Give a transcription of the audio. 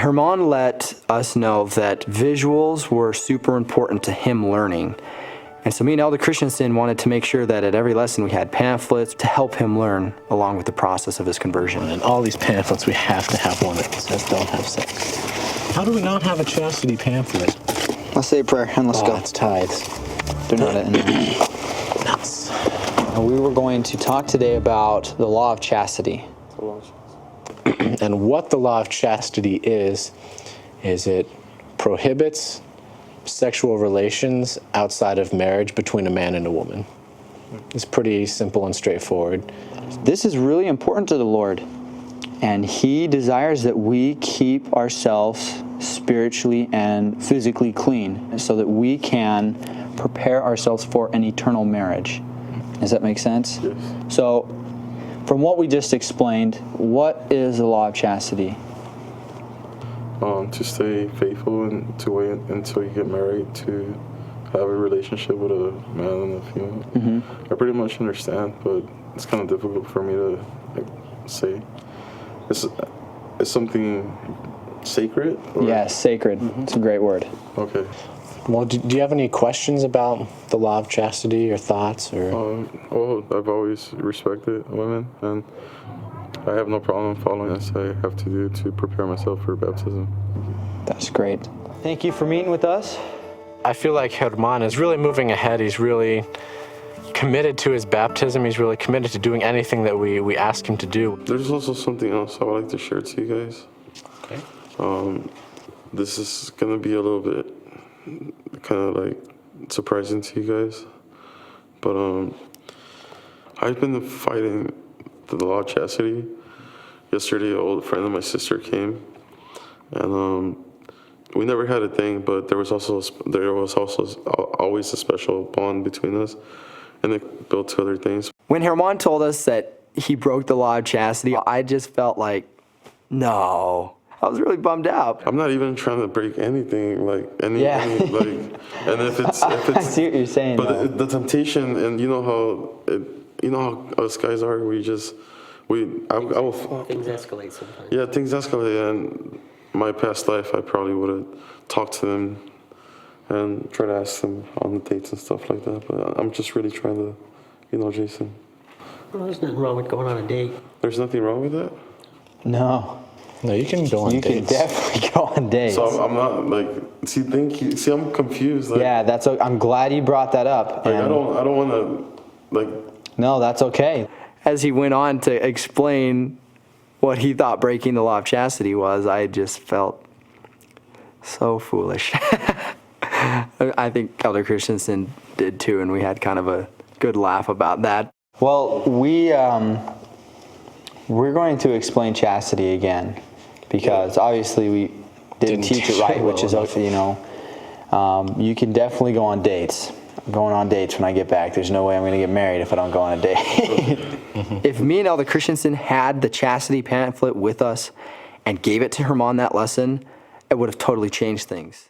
Herman let us know that visuals were super important to him learning. And so me and Elder Christensen wanted to make sure that at every lesson we had pamphlets to help him learn along with the process of his conversion. And all these pamphlets, we have to have one that says don't have sex. How do we not have a chastity pamphlet? Let's say a prayer and let's go. It's tithes. Do not Nuts. We were going to talk today about the law of chastity. And what the law of chastity is it prohibits sexual relations outside of marriage between a man and a woman. It's pretty simple and straightforward. This is really important to the Lord, and He desires that we keep ourselves spiritually and physically clean so that we can prepare ourselves for an eternal marriage. Does that make sense? Yes. So, from what we just explained, what is the law of chastity? To stay faithful and to wait until you get married, to have a relationship with a man and a female. Mm-hmm. I pretty much understand, but it's kind of difficult for me to say. It's something sacred? Or? Yes, sacred. It's a great word. Okay. Well, do you have any questions about the law of chastity or thoughts? Or Well, I've always respected women, and I have no problem following as I have to do to prepare myself for baptism. That's great. Thank you for meeting with us. I feel like Herman is really moving ahead. He's really committed to his baptism. He's really committed to doing anything that we ask him to do. There's also something else I would like to share to you guys. Okay. This is going to be a little bit kind of like surprising to you guys, but I've been fighting the law of chastity. Yesterday, an old friend of my sister came, and we never had a thing, but there was also always a special bond between us, and it built to other things. When Herman told us that he broke the law of chastity, I just felt like, no. I was really bummed out. I'm not even trying to break anything, like and if it's I see what you're saying. But the temptation, and you know how us guys are. Things escalate sometimes. Yeah, things escalate, and my past life, I probably would have talked to them and tried to ask them on the dates and stuff like that. But I'm just really trying to, Jason. Well, there's nothing wrong with going on a date. There's nothing wrong with that? No. No, you can go on dates. You can definitely go on dates. So I'm not like, see, I'm confused. Like, yeah, I'm glad you brought that up. Like, I don't want to, like. No, that's okay. As he went on to explain what he thought breaking the law of chastity was, I just felt so foolish. I think Elder Christensen did too, and we had kind of a good laugh about that. Well, we're going to explain chastity again, because obviously we didn't teach it right, which is, you can definitely go on dates. I'm going on dates when I get back. There's no way I'm going to get married if I don't go on a date. If me and Elder Christensen had the chastity pamphlet with us and gave it to Herman that lesson, it would have totally changed things.